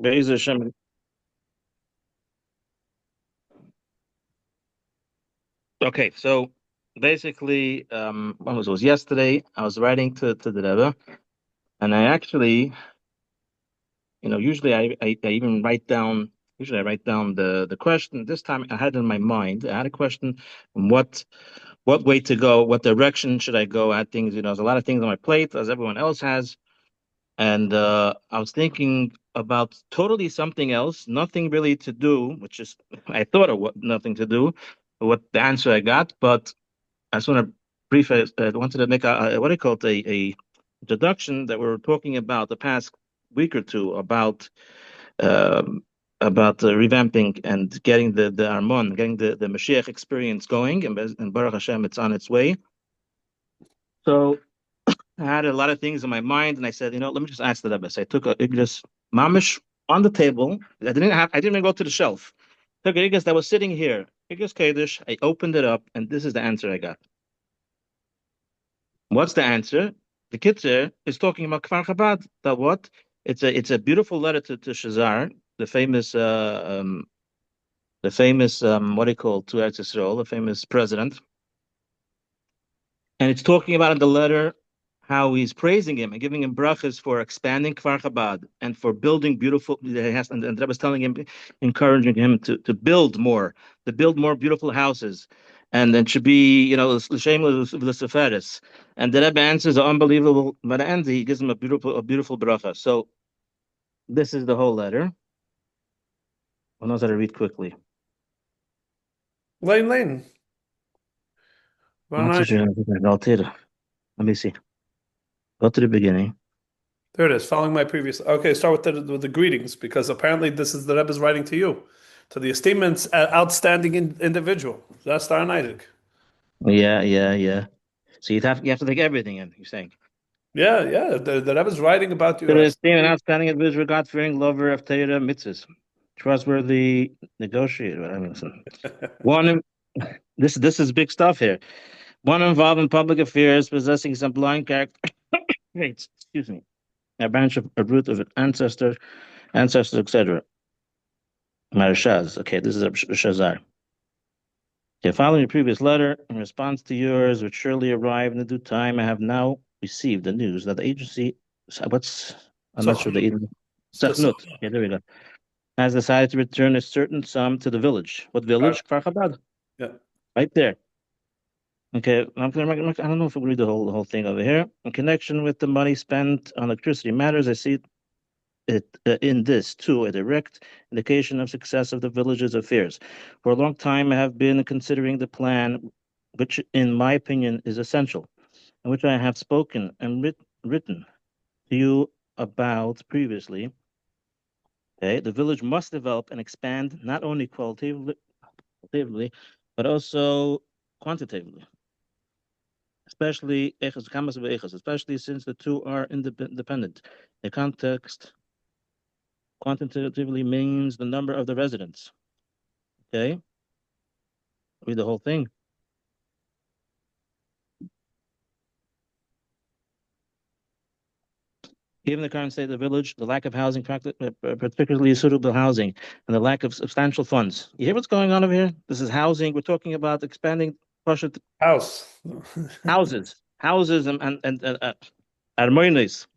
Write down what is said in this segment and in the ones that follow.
Be'ez Hashem. Okay, so basically, when was it? Was yesterday? I was writing to the Rebbe, and I actually, usually I even write down. Usually I write down the question. This time I had it in my mind. I had a question: what way to go? What direction should I go at things? There's a lot of things on my plate, as everyone else has, and I was thinking about totally something else, nothing really to do, which is I thought of what nothing to do, what the answer I got, but. I just want to wanted to make what do you call it, a introduction that we were talking about the past week or two um, about revamping and getting the Armon, getting the Mashiach experience going, and Baruch Hashem, it's on its way. So I had a lot of things in my mind, and I said, let me just ask the Rebbe. So I took a Igros mamish on the table. I didn't even go to the shelf. Took a Igros that was sitting here, Igros Kodesh. I opened it up, and this is the answer I got. What's the answer? The Kitzer is talking about Kfar Chabad. That what? It's a beautiful letter to Shazar, the famous what do you call to Eretz Yisrael, the famous president, and it's talking about in the letter how he's praising him and giving him brachas for expanding Kfar Chabad and for building beautiful. And the Rebbe was telling him, encouraging him to build more, beautiful houses, and it should be, shameless with the seferis. And the Rebbe answers are unbelievable. By the end, he gives him a beautiful bracha. So this is the whole letter. One knows how to read quickly. Lane. Not so sure. Let me see. Go to the beginning. There it is, following my previous. Okay, start with the greetings, because apparently this is the Rebbe's writing to you, to the esteemed, outstanding individual. That's Darn Isaac. Yeah. So you have to take everything in. You're saying. Yeah. The Rebbe's writing about To you the as esteemed and outstanding individual, God-fearing lover of Torah mitzvahs, trustworthy negotiator. I mean, one. This is big stuff here. One involved in public affairs, possessing some blind character traits. Excuse me. A branch of a root of an ancestors, etc. Marashaz. Okay, this is a Shazar. Okay, following your previous letter, in response to yours, which surely arrived in due time, I have now received the news that the agency, I'm not sure the Sochnut. even, The Sachnut, okay, there we go, has decided to return a certain sum to the village. What village? Kfar Chabad, Yeah. right there. Okay, I don't know if we read the whole thing over here. In connection with the money spent on electricity matters, I see in this too a direct indication of success of the village's affairs. For a long time, I have been considering the plan, which, in my opinion, is essential, and which I have spoken and written to you about previously. Okay, the village must develop and expand not only qualitatively but also quantitatively, especially since the two are independent. The context quantitatively means the number of the residents. Okay, read the whole thing. Given the current state of the village, the lack of housing, particularly suitable housing, and the lack of substantial funds. You hear what's going on over here? This is housing. We're talking about expanding House. houses, and armoines.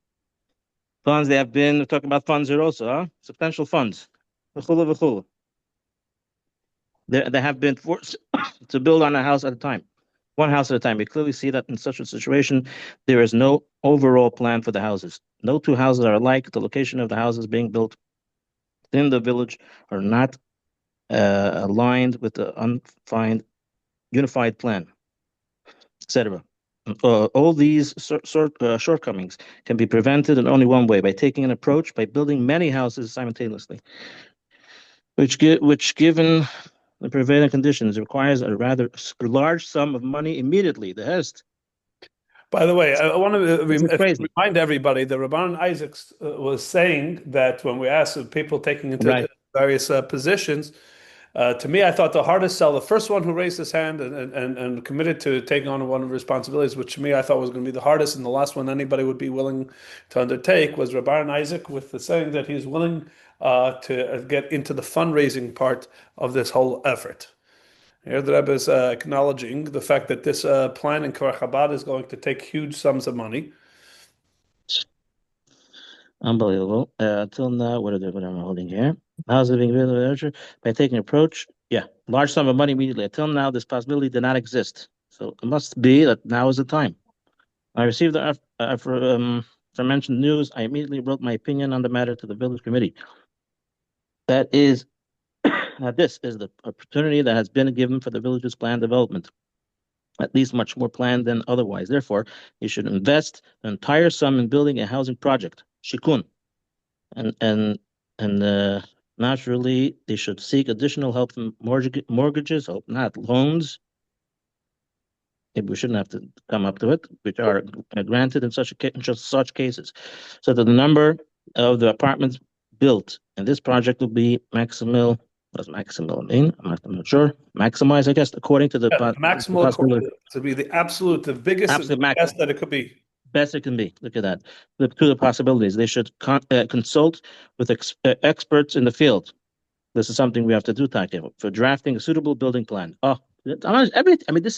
Funds. They have been we're talking about funds here also, huh? Substantial funds. V'chula. They have been forced to build on a house at a time, one house at a time. We clearly see that in such a situation, there is no overall plan for the houses. No two houses are alike. The location of the houses being built within the village are not aligned with the unified plan, etc. All these shortcomings can be prevented in only one way: by taking an approach by building many houses simultaneously, which given the prevailing conditions, requires a rather large sum of money immediately. The Hest. By the way, I want to This is crazy. remind everybody that Rabban Isaacs was saying that when we asked people taking into Right. various positions, To me, I thought the hardest sell, the first one who raised his hand and committed to taking on one of the responsibilities, which to me I thought was going to be the hardest and the last one anybody would be willing to undertake, was Rabban Isaac, with the saying that he's willing to get into the fundraising part of this whole effort. Here the Rebbe is acknowledging the fact that this plan in Kfar Chabad is going to take huge sums of money. Unbelievable. Until now, what am I holding here? How's it being realized by taking approach? Yeah, large sum of money immediately. Until now, this possibility did not exist. So it must be that now is the time. I received the aforementioned news. I immediately wrote my opinion on the matter to the village committee. That is, this is the opportunity that has been given for the village's planned development, at least much more planned than otherwise. Therefore, you should invest the entire sum in building a housing project, shikun, and naturally they should seek additional help from mortgages, not loans. Maybe we shouldn't have to come up to it, which are granted in such cases, so that the number of the apartments built in this project will be maximal. What does maximal mean? I'm not sure. Maximize, I guess, according to the Maximal possibility. to be the absolute, the biggest, and Absolute the best that it could be. best it can be. Look at that. To the possibilities. They should consult with experts in the field. This is something we have to do, Taki, for drafting a suitable building plan. Oh, this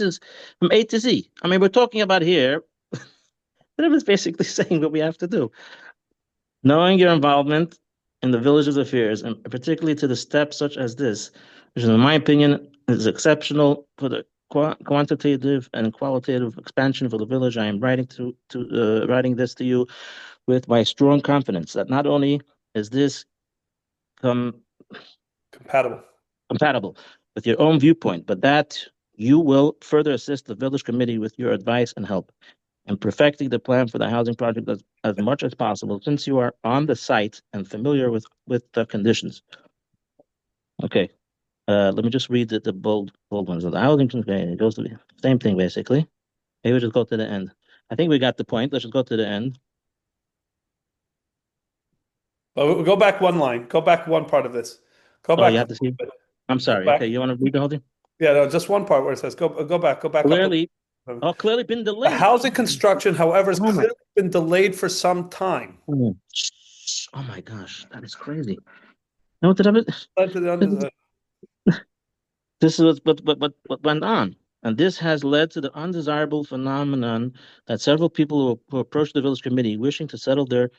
is from A to Z. I mean, we're talking about here. It was basically saying what we have to do. Knowing your involvement in the village's affairs, and particularly to the steps such as this, which in my opinion is exceptional for the quantitative and qualitative expansion for the village. I am writing this to you with my strong confidence that not only is this Compatible. compatible with your own viewpoint, but that you will further assist the village committee with your advice and help in perfecting the plan for the housing project as much as possible, since you are on the site and familiar with the conditions. Okay, let me just read the bold ones. The housing, okay, it goes to the same thing basically. Maybe we just go to the end. I think we got the point. Let's just go to the end. But we'll go back one line. Go back one part of this. Go Oh, you back. have to see. I'm Go sorry. back. Okay, you want to read the whole thing? Yeah, no, just one part where it says go back up. Clearly, clearly been The delayed. housing construction, however, has Oh my, clearly been delayed for some time. oh my gosh, that is crazy. You know what did I? This is what went on. And this has led to the undesirable phenomenon that several people who approached the village committee wishing to settle there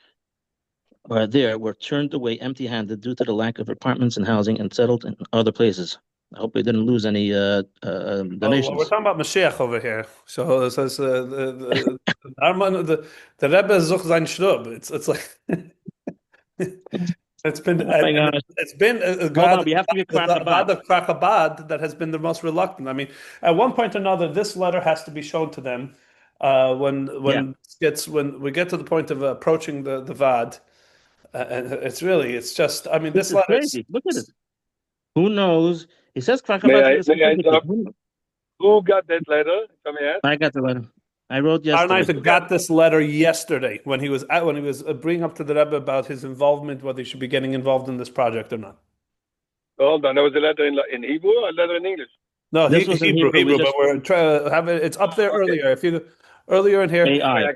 were turned away empty-handed due to the lack of apartments and housing and settled in other places. I hope we didn't lose any Well, we're donations. talking about Mashiach over here. So it says the Armon, the Rebbe sucht sein Shrub. It's like it's been Oh my and gosh. it's been Hold on, we have to be the Chabad. Vada of Chabad that has been the most reluctant. I mean, at one point or another, this letter has to be shown to them Yeah, when we get to the point of approaching the Vad. And it's just, I mean, this this is letter is, crazy. Look at it. Who knows? He says May Chabad I is may I specifically. interrupt? Who got that letter? If I may ask. I got the letter. I wrote Aaron yesterday. Isaac got this letter yesterday when he was bringing up to the Rebbe about his involvement, whether he should be getting involved in this project or not. Hold on, there was a letter in Hebrew or a letter in English? No, This was in Hebrew. We Hebrew, but just we're trying to have it. It's up there Okay. earlier. If you earlier in here, AI.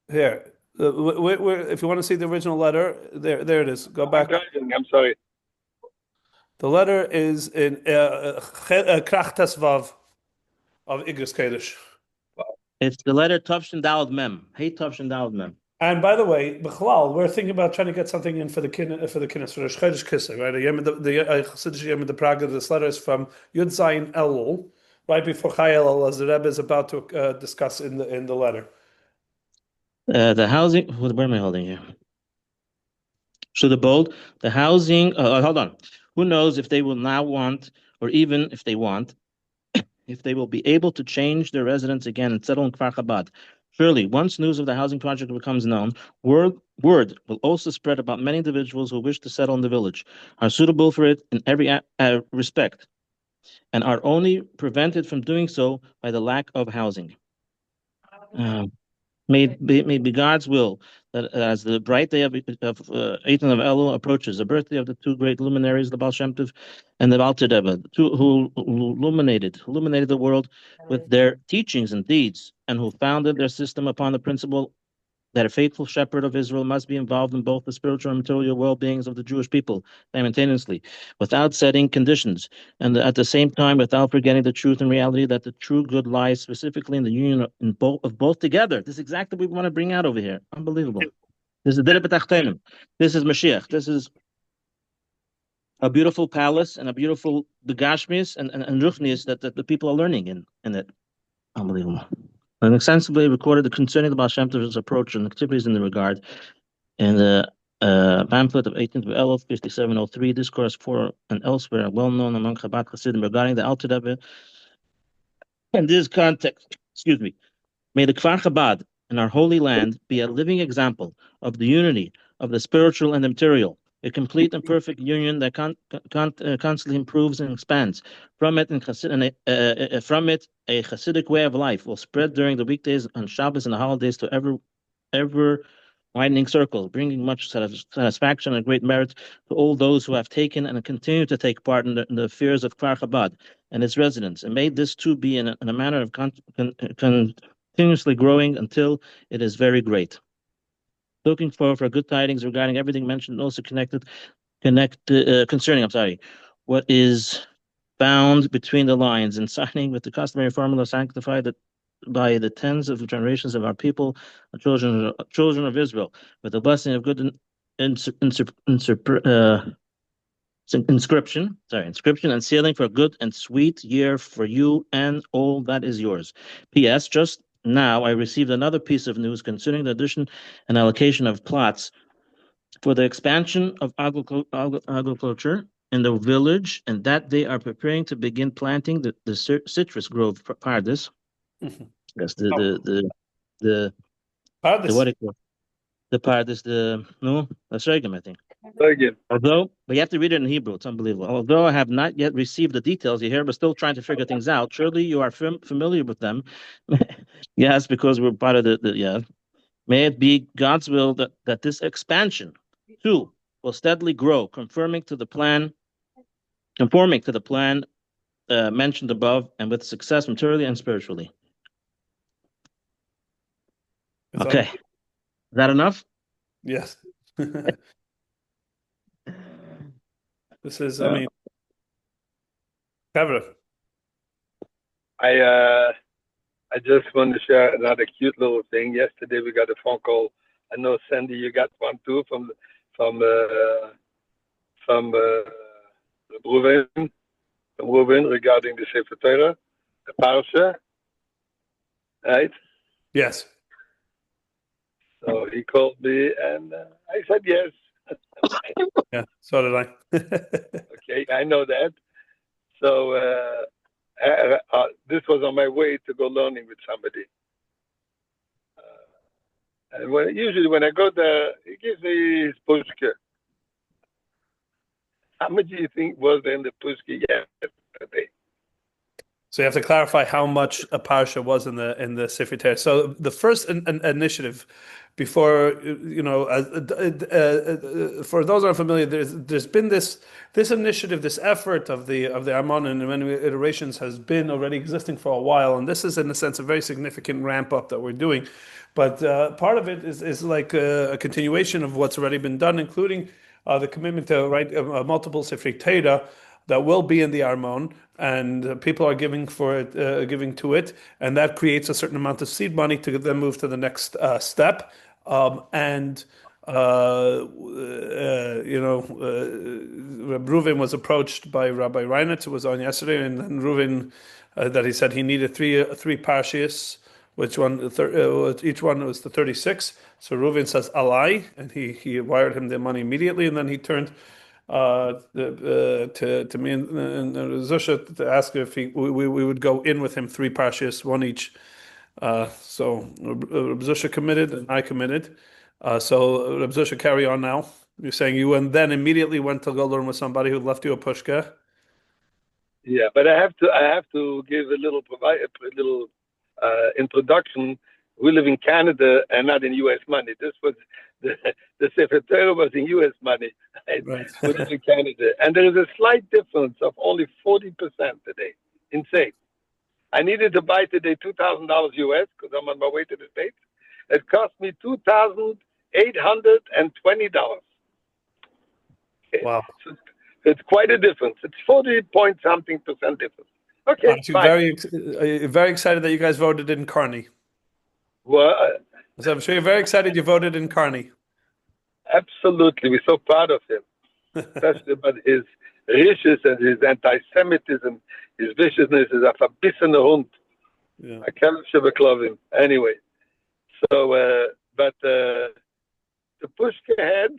here, if you want to see the original letter, there it is. Go I'm back. driving. I'm sorry. The letter is in Krach Tesvav of Igris Kodesh. It's the letter Tavshin Dalad Mem. Hey, Tavshin Dalad Mem. And by the way, B'chalal, we're thinking about trying to get something in for the kinnis for the Chodesh Kislev, right? The Chassidish Yom of the Prague. This letter is from Yud Zayin Elul, right before Chai Elul, as the Rebbe is about to discuss in the letter. The housing. Where am I holding here? So the bold, the housing. Hold on. Who knows if they will now want, or even if they want, if they will be able to change their residence again and settle in Kfar Chabad. Surely, once news of the housing project becomes known, word will also spread about many individuals who wish to settle in the village, are suitable for it in every respect, and are only prevented from doing so by the lack of housing. May be God's will that as the bright day of 18th of Elul approaches, the birthday of the two great luminaries, the Baal Shem Tov and the Alter Rebbe, the two who illuminated the world with their teachings and deeds, and who founded their system upon the principle that a faithful shepherd of Israel must be involved in both the spiritual and material well-beings of the Jewish people simultaneously, without setting conditions, and at the same time without forgetting the truth and reality that the true good lies specifically in the union of both together. This is exactly what we want to bring out over here. Unbelievable. This is Dira B'Tachtenim. This is Mashiach. This is a beautiful palace and a beautiful begashmis and ruchnis that the people are learning in it. Unbelievable. And extensively recorded concerning the Baal Shem Tov's approach and activities in the regard in the pamphlet of 18th of Elul, 5703, Discourse 4 and elsewhere, well known among Chabad Hasidim regarding the Alter Rebbe. In this context, may the Kfar Chabad in our holy land be a living example of the unity of the spiritual and the material, a complete and perfect union that constantly improves and expands. From it, a Hasidic way of life will spread during the weekdays on Shabbos and the holidays to ever widening circles, bringing much satisfaction and great merit to all those who have taken and continue to take part in the affairs of Kfar Chabad and its residents, and may this too be in a manner of continuously growing until it is very great. Looking forward for good tidings regarding everything mentioned, also concerning what is found between the lines, and signing with the customary formula sanctified by the tens of generations of our people, the children of Israel, with the blessing of good inscription and sealing for a good and sweet year for you and all that is yours. P.S. Just now I received another piece of news concerning the addition and allocation of plots for the expansion of agriculture in the village, and that they are preparing to begin planting the citrus grove Pardis. Yes, the Pardis. what it called? The Pardis, the sorghum, I think. Sorghum. Although, but you have to read it in Hebrew. It's unbelievable. Although I have not yet received the details you hear, but still trying to figure things out. Surely you are familiar with them. Yes, because we're part of the. May it be God's will that this expansion too will steadily grow, conforming to the plan mentioned above, and with success materially and spiritually. Okay, is that enough? Yes. This is, I mean, Kevin. I just want to share another cute little thing. Yesterday we got a phone call. I know Sandy, you got one too from Reuven regarding the Sefer Torah, the Parsha, right? Yes. So he called me and I said yes. Yeah, so did I. Okay, I know that. So this was on my way to go learning with somebody. And usually when I go there, he gives me his pushka. How much do you think was in the pushka yesterday? So you have to clarify how much a parsha was in the Sefer Torah. So the first initiative, before for those who are familiar, there's been this initiative, this effort of the Armon in many iterations has been already existing for a while, and this is in a sense a very significant ramp up that we're doing. But part of it is like a continuation of what's already been done, including the commitment to write multiple Sefer Torah that will be in the Armon, and people are giving to it, and that creates a certain amount of seed money to then move to the next step. Reb Reuven was approached by Rabbi Reinert, who was on yesterday, and then Reuven that he said he needed three parshias, each one was the 36. So Reuven says alai, and he wired him the money immediately, and then he turned to me and Zusha to ask if we would go in with him 3 parshias, one each. So Reb Zusha committed and I committed. So Reb Zusha, carry on now. You're saying you and then immediately went to go learn with somebody who left you a pushka. Yeah, but I have to give a little introduction We live in Canada and not in U.S. money. This was the Sefer Torah was in U.S. money. Right. We live in Canada, and there is a slight difference of only 40% today. Insane. I needed to buy today $2,000 US because I'm on my way to the States. It cost me $2,820. Wow. So it's quite a difference. It's 40 point something percent difference. Okay, Aren't you fine. very excited that you guys voted in Carney? Well, So I'm sure you're very excited you voted in Carney. absolutely. We're so proud of him, especially about his riches and his anti-Semitism, his viciousness is a verbissene Hund. Yeah. I can't love him. Anyway, so, the push ahead,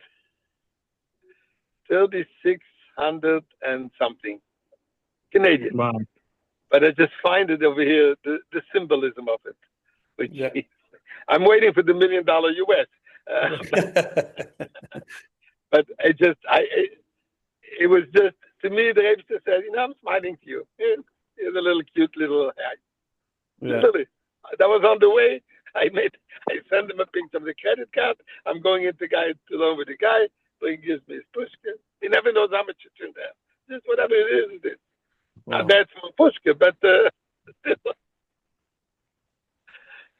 3,600 and something Canadian. Wow. But I just find it over here, the symbolism of it. Which Yeah. I'm waiting for the $1 million US. But it was just, to me, the Rebbe said, I'm smiling to you. Here's a little cute little guy. Yeah. Literally. That was on the way. I sent him a picture of the credit card. I'm going into guy along with the guy. So he gives me his pushka. He never knows how much it's in there. Just whatever it is, it is. Wow. Not bad for pushka, but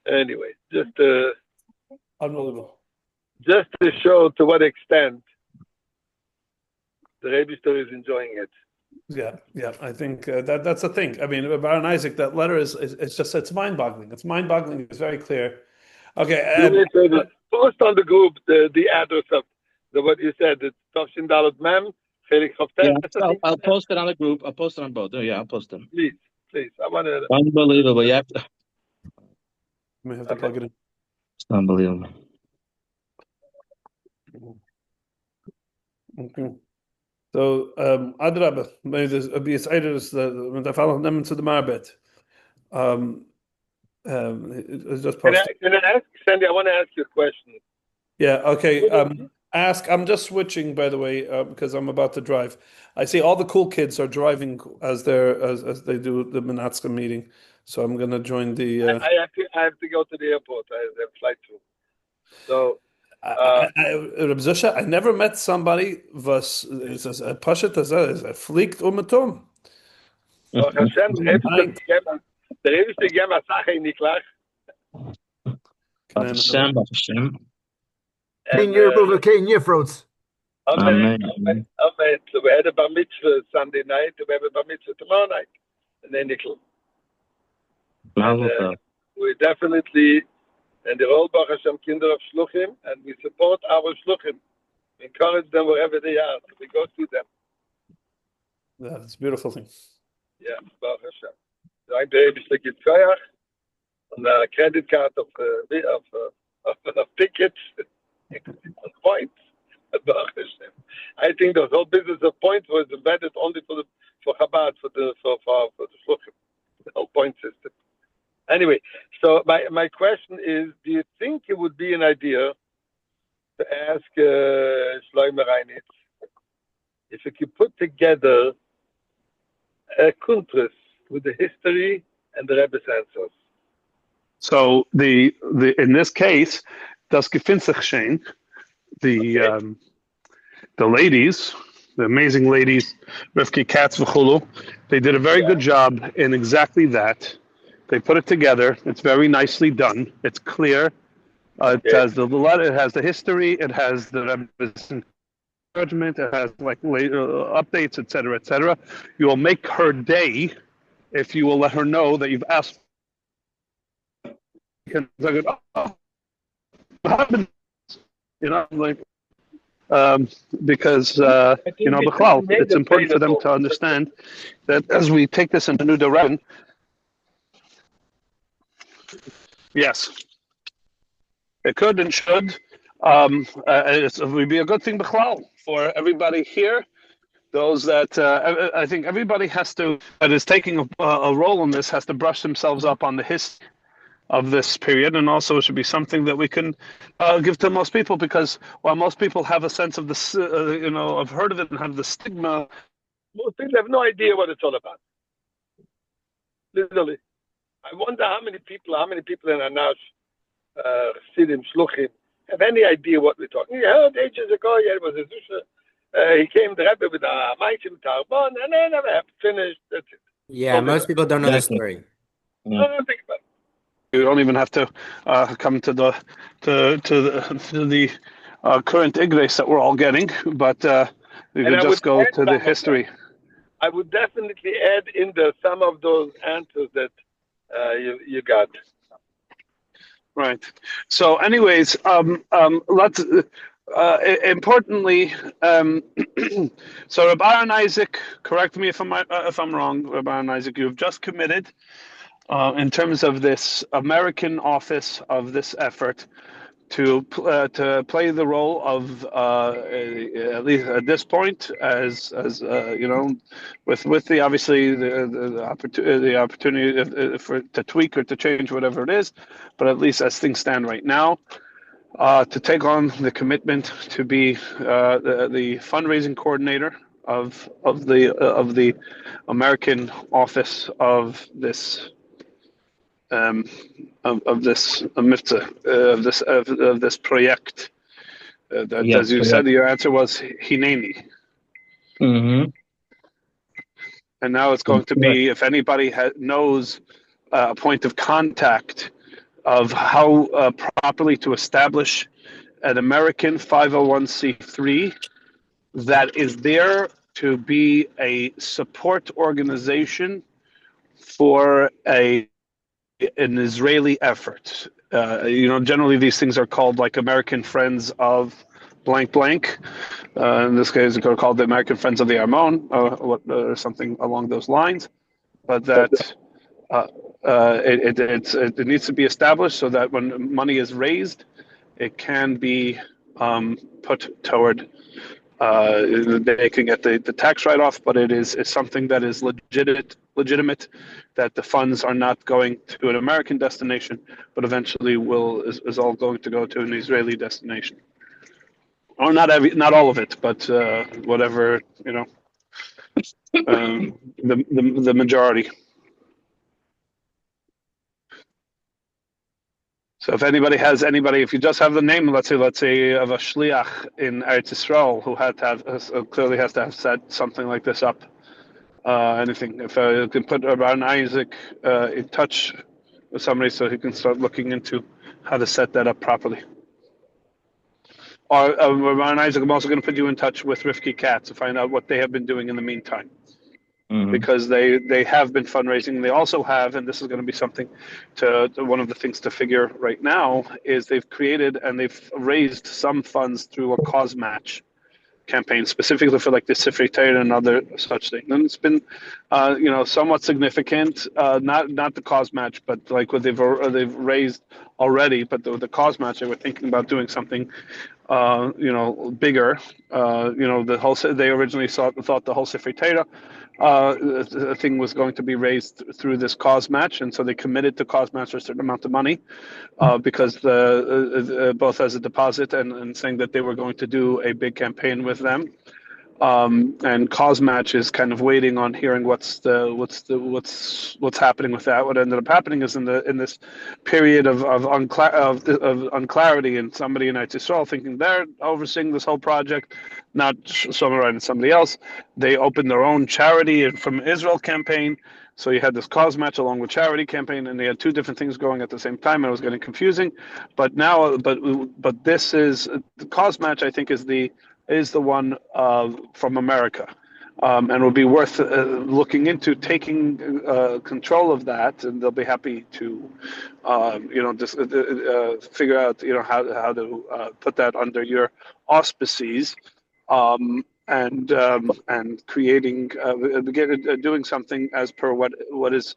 anyway, just Unbelievable. to show to what extent the Rebbe story is enjoying it. Yeah. I think that's the thing. I mean, Baron Isaac, that letter is it's mind-boggling. It's mind-boggling. It's very clear. Okay. Post on the group the address of what you said. It's Toshin Dalet Mem, Felix Hofter. Yeah, I'll post it on the group. I'll post it on both. Oh, yeah, I'll post them. Please. I want to. Unbelievable. You have to. We have to plug it in. It's unbelievable. Okay. So, Adrabah, be excited as the fellow nehmen to the marbet. It's just Can I ask, Sandy? I want to ask you a question. Yeah. Okay. Ask. I'm just switching, by the way, because I'm about to drive. I see all the cool kids are driving as they do the Minatzchim meeting. So I'm going to join the. I have to go to the airport. I have a flight too. So. Reb Zusha, I never met somebody was a pashet as a fliegt Tom. Oh, Hashem, der Rebbe ist gegeben, was Sache in die Klach. Hashem. King Yerbuva, King Yifrots. Amen. So we had a bar mitzvah Sunday night, we have a bar mitzvah tomorrow night. And then we definitely, and the whole Baruch Hashem Kinder of Shluchim, and we support our Shluchim. We encourage them wherever they are. We go to them. Yeah, that's a beautiful thing. Yeah, Baruch Hashem. Dank der Rebbe gibt Feuer und a credit card of tickets and points. Baruch Hashem. I think the whole business of points was embedded only for Chabad, for the Shluchim, the whole point system. Anyway, so my question is, do you think it would be an idea to ask Shlomo Reinitz if you could put together a kuntres with the history and the Rebbe's answers? So the in this case, das Gefinzigschein, the ladies, the amazing ladies, Rivki Katz v'chulu, they did a very good job in exactly that. They put it together. It's very nicely done. It's clear. It has the letter. It has the history. It has the Rebbe's encouragement. It has like later updates, etc., etc. You will make her day if you will let her know that you've asked. Because I go, what happened? Like because B'chlal, it's important for them to understand that as we take this into new direction. Yes, it could and should. It would be a good thing, B'chlal, for everybody here. Those that I think everybody that is taking a role in this has to brush themselves up on the history of this period, and also it should be something that we can give to most people, because while most people have a sense of this, have heard of it and have the stigma. Most people have no idea what it's all about. Literally. I wonder how many people in Anash Chassidim, Shluchim, have any idea what we're talking. You heard ages ago, yeah, it was a Zusha. He came, the Rebbe, with a Minatzchim to Armon, and then never have finished. That's it. Yeah, most people don't know the Exactly. story. Yeah. I don't think about it. You don't even have to come to the current igres that we're all getting, but you And can I just would go add to the some of history. I would definitely add in there some of those answers that you got. Right. So, anyways, let's importantly. So, Rabbi Aaron Isaac, correct me if I'm wrong. Rabbi Aaron Isaac, you have just committed in terms of this American office of this effort to play the role of at least at this point as you know, with the obviously the opportunity for to tweak or to change whatever it is, but at least as things stand right now, to take on the commitment to be the fundraising coordinator of the American office of this. Of this mitzvah, of this project. That, Yeah, as you correct. said, your answer was Hineni. Mm-hmm. And now it's going to be, if anybody knows a point of contact of how properly to establish an American 501c3 that is there to be a support organization for an Israeli effort. Generally these things are called like American Friends of blank blank. In this case, it's called the American Friends of the Armon, or something along those lines. But that it needs to be established so that when money is raised, it can be put toward. They can get the tax write-off, but it's something that is legitimate, that the funds are not going to an American destination, but eventually is all going to go to an Israeli destination, or not all of it, but whatever the majority. So if if you just have the name, let's say of a shliach in Eretz Yisrael who clearly has to have set something like this up, anything. If you can put Rabbi Isaac in touch with somebody so he can start looking into how to set that up properly. Or Rabbi Isaac, I'm also going to put you in touch with Rifki Katz to find out what they have been doing in the meantime. Mm-hmm. Because they have been fundraising. They also have, and this is going to be something to one of the things to figure right now, is they've created and they've raised some funds through a cause match campaign, specifically for like the Sifrei Torah and other such things. And it's been, somewhat significant. Not the cause match, but like what they've raised already. But the cause match, they were thinking about doing something, bigger. The whole they originally thought the whole Sifrei Torah thing was going to be raised through this cause match, and so they committed to cause match a certain amount of money because both as a deposit and saying that they were going to do a big campaign with them. And cause match is kind of waiting on hearing what's happening with that. What ended up happening is in this period of unclarity, and somebody in Eretz Yisrael thinking they're overseeing this whole project, not Shomer and somebody else. They opened their own charity from Israel campaign. So you had this cause match along with charity campaign, and they had two different things going at the same time, and it was getting confusing. But now, but this is the cause match. I think is the one from America, and will be worth looking into taking control of that, and they'll be happy to, just figure out, how to put that under your auspices, and creating, doing something as per what is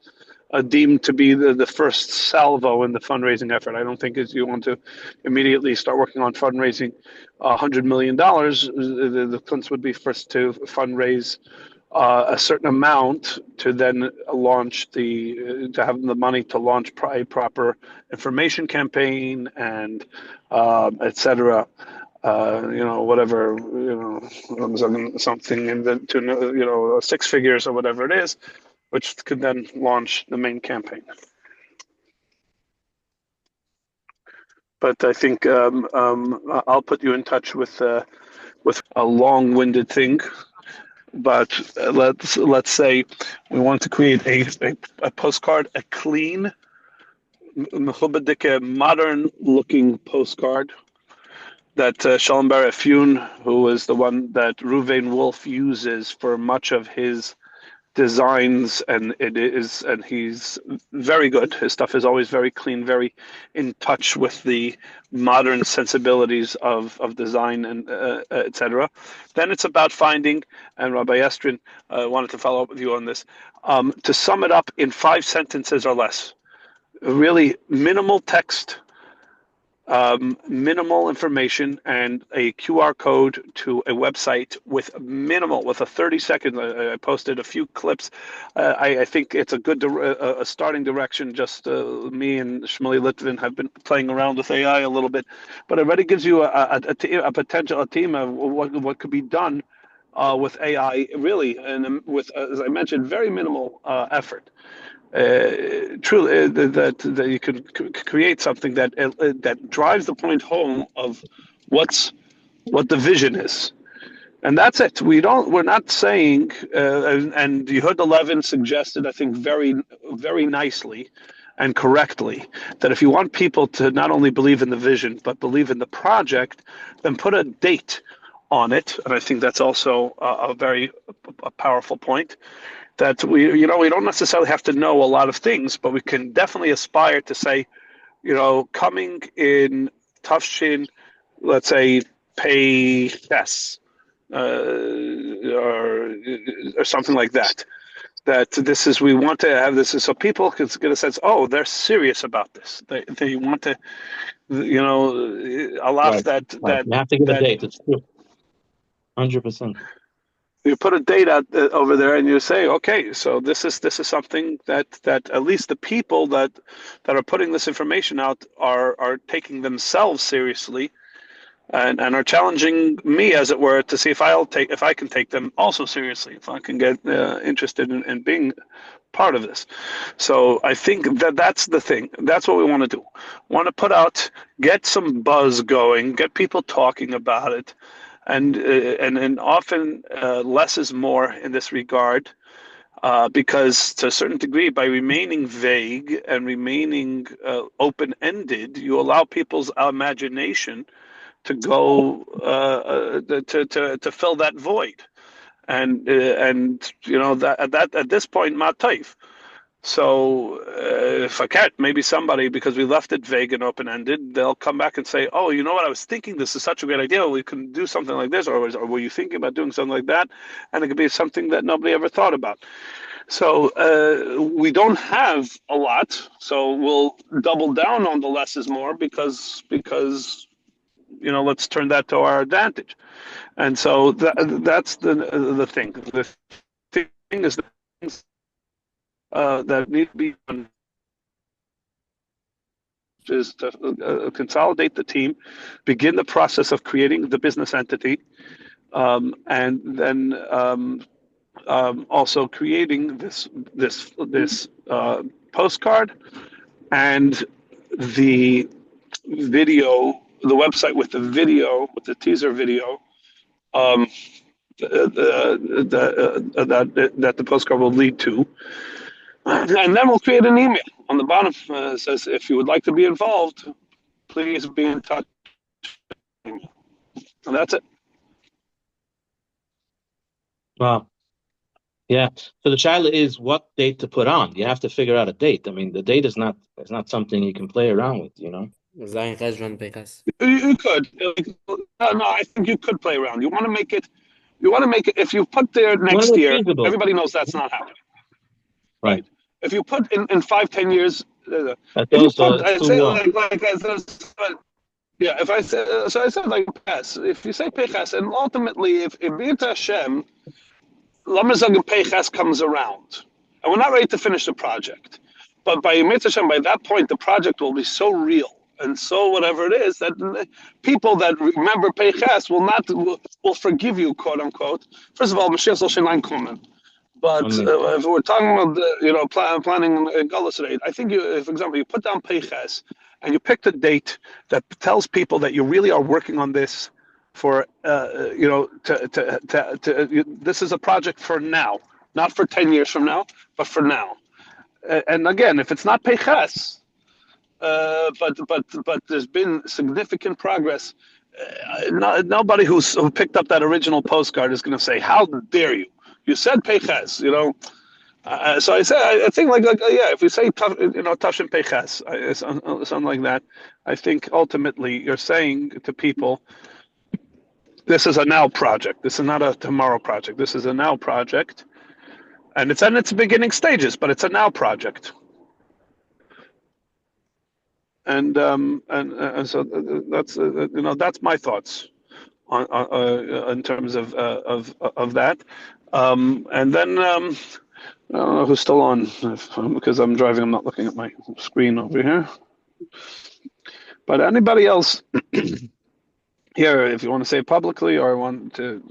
deemed to be the first salvo in the fundraising effort. I don't think you want to immediately start working on fundraising $100 million. The Clint's would be first to fundraise a certain amount to then launch to have the money to launch a proper information campaign and etc. Whatever, something in the to six figures or whatever it is, which could then launch the main campaign. but I think I'll put you in touch with a long-winded thing. But let's say we want to create a postcard, a clean, modern-looking postcard that Shalom Bar Efyun, who is the one that Ruvain Wolf uses for much of his designs, and he's very good. His stuff is always very clean, very in touch with the modern sensibilities of design and etc. Then it's about finding, and Rabbi Estrin wanted to follow up with you on this, to sum it up in 5 sentences or less. Really minimal text, minimal information, and a QR code to a website with a 30 seconds. I posted a few clips. I think it's a good a starting direction. Just me and Shmuley Litvin have been playing around with AI a little bit, but it already gives you a potential team of what could be done with AI, really, and with, as I mentioned, very minimal effort. Truly, that you can create something that drives the point home of what the vision is, and that's it. We're not saying, and Yehuda Levin suggested, I think, very, very nicely and correctly, that if you want people to not only believe in the vision but believe in the project, then put a date on it. And I think that's also a very powerful point. That we don't necessarily have to know a lot of things, but we can definitely aspire to say, coming in Tafshin, let's say pay Ches, or something like that. That this is, we want to have this, so people can get a sense. Oh, they're serious about this. They want to, allow Right. that. You have to give a date. It's true. 100%. You put a date out over there, and you say, okay, so this is something that at least the people that are putting this information out are taking themselves seriously, and are challenging me, as it were, to see if I can take them also seriously, if I can get interested in being part of this. So I think that's the thing. That's what we want to do. Want to put out, get some buzz going, get people talking about it. And often less is more in this regard, because to a certain degree, by remaining vague and remaining open-ended, you allow people's imagination to go to fill that void, and that at this point, mataif. So if I can't, maybe somebody, because we left it vague and open-ended, they'll come back and say, oh, you know what, I was thinking this is such a great idea, we can do something like this, or were you thinking about doing something like that? And it could be something that nobody ever thought about. So we don't have a lot, so we'll double down on the less is more, because let's turn that to our advantage. And so that's the thing. The thing is the things that need to be done is to consolidate the team, begin the process of creating the business entity, and then also creating this postcard and the video, the website with the video, with the teaser video, that the postcard will lead to. And then we'll create an email on the bottom says, if you would like to be involved, please be in touch. And that's it. Wow. Yeah. So the child is what date to put on. You have to figure out a date. I mean, the date is not something you can play around with, Zayin Cheshvon Pechas. You could. No, I think you could play around. You want to make it. If you put there next year, feasible. Everybody knows that's not happening. Right. If you put in 5-10 years, That's also too long. If I say, so I said like Pechas. If you say Pechas, and ultimately, if B'ita Hashem, Lamazag Pechas comes around, and we're not ready to finish the project, but by B'ita Hashem, by that point, the project will be so real and so whatever it is that people that remember Pechas will forgive you, quote unquote. First of all, Mashiach Shein Kumen. But if we're talking about planning Galus Raid, I think for example, you put down Pechas, and you picked a date that tells people that you really are working on this for, this is a project for now, not for 10 years from now, but for now. And again, if it's not Peches, but there's been significant progress. Nobody who picked up that original postcard is going to say, "How dare you? You said Peches," So I think if we say Tafshin Peches, something like that, I think ultimately you're saying to people, this is a now project. This is not a tomorrow project. This is a now project, and it's in its beginning stages, but it's a now project. And so that's my thoughts on in terms of that. And then I don't know who's still on because I'm driving. I'm not looking at my screen over here. But anybody else here, if you want to say publicly or want to